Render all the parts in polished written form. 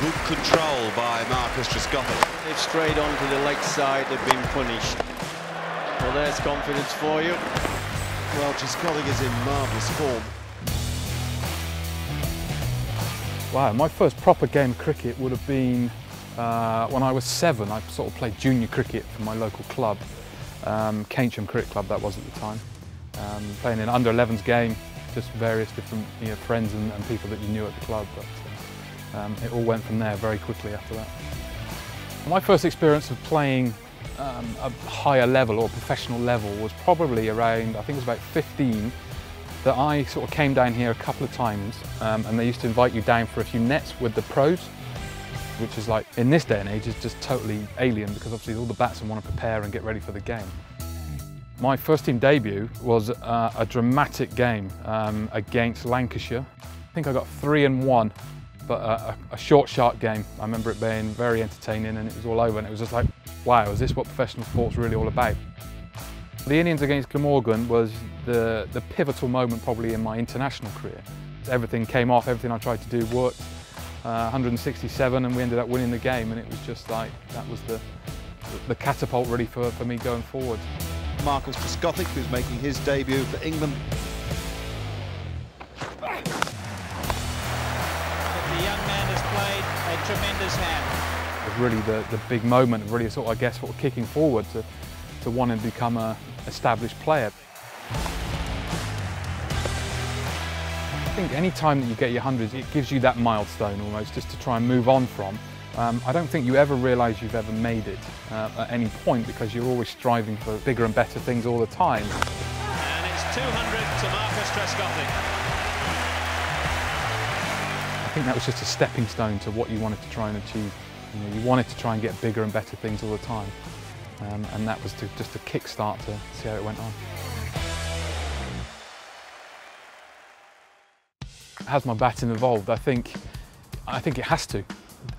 Good control by Marcus Trescothick. They've strayed onto the leg side, they've been punished. Well, there's confidence for you. Well, Trescothick is in marvellous form. Wow, my first proper game of cricket would have been when I was 7. I sort of played junior cricket for my local club, Keynsham Cricket Club that was at the time. Playing in under-11s game, just various different friends and people that you knew at the club. But it all went from there very quickly after that. My first experience of playing a higher level or professional level was probably around, I think it was about 15, that I sort of came down here a couple of times and they used to invite you down for a few nets with the pros, which is like, in this day and age, is just totally alien because obviously all the batsmen want to prepare and get ready for the game. My first team debut was a dramatic game against Lancashire. I think I got 3 and 1, but a short, sharp game. I remember it being very entertaining and it was all over and it was just like, wow, is this what professional sport's really all about? The innings against Glamorgan was the pivotal moment probably in my international career. Everything came off, everything I tried to do worked. 167 and we ended up winning the game and it was just like, that was the catapult really for me going forward. Marcus Trescothick, who's making his debut for England. But the young man has played a tremendous hand. It was really the big moment, really sort of, I guess, sort of kicking forward to wanting to become an established player. I think any time that you get your hundreds, it gives you that milestone almost, just to try and move on from. I don't think you ever realise you've ever made it at any point because you're always striving for bigger and better things all the time. And it's 200 to Marcus Trescothick. I think that was just a stepping stone to what you wanted to try and achieve. You wanted to try and get bigger and better things all the time. And that was just a kick-start to see how it went on. Has my batting evolved? I think it has to,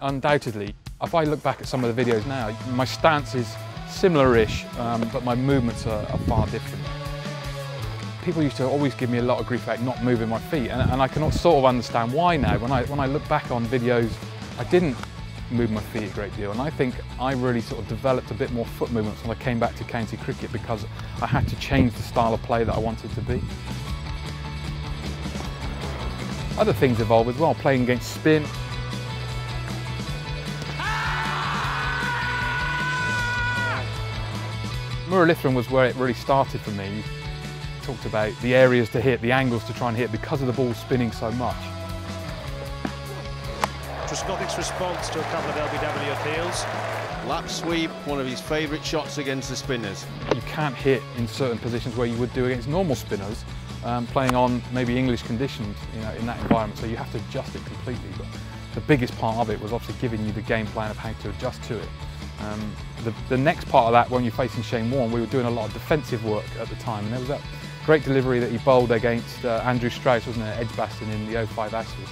undoubtedly. If I look back at some of the videos now, my stance is similar-ish, but my movements are far different. People used to always give me a lot of grief about not moving my feet, and I can sort of understand why now. When I look back on videos, I didn't move my feet a great deal, and I think I really sort of developed a bit more foot movements when I came back to county cricket because I had to change the style of play that I wanted to be. Other things evolve as well, playing against spin. Muralitharan was where it really started for me. You talked about the areas to hit, the angles to try and hit because of the ball spinning so much. Trescothick's response to a couple of LBW appeals. Lap sweep, one of his favourite shots against the spinners. You can't hit in certain positions where you would do against normal spinners, playing on maybe English conditions in that environment, so you have to adjust it completely. But the biggest part of it was obviously giving you the game plan of how to adjust to it. The next part of that, when you're facing Shane Warne, we were doing a lot of defensive work at the time, and there was that great delivery that he bowled against Andrew Strauss, wasn't it, Edgbaston in the 05 Ashes.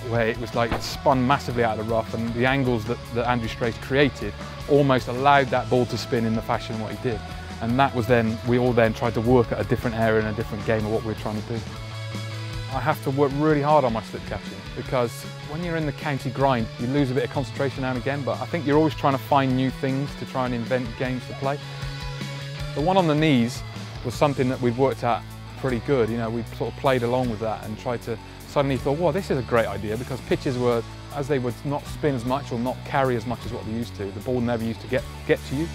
Where it was like it spun massively out of the rough and the angles that Andrew Strauss created almost allowed that ball to spin in the fashion what he did. And that was then, we all then tried to work at a different area in a different game of what we were trying to do. I have to work really hard on my slip catching because when you're in the county grind, you lose a bit of concentration now and again, but I think you're always trying to find new things to try and invent games to play. The one on the knees was something that we've worked at pretty good. We sort of played along with that and tried to suddenly thought, wow, this is a great idea because pitches were, as they would not spin as much or not carry as much as what they used to. The ball never used to get to you.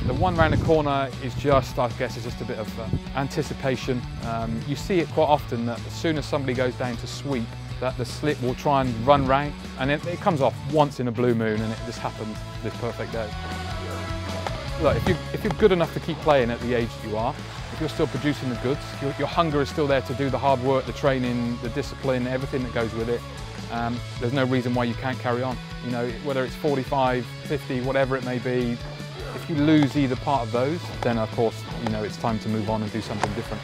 The one round the corner is just, I guess, it's just a bit of anticipation. You see it quite often that as soon as somebody goes down to sweep, that the slip will try and run round, and it comes off once in a blue moon, and it just happens this perfect day. Look, if you're good enough to keep playing at the age that you are, if you're still producing the goods, your hunger is still there to do the hard work, the training, the discipline, everything that goes with it, there's no reason why you can't carry on. Whether it's 45, 50, whatever it may be, if you lose either part of those, then of course, it's time to move on and do something different.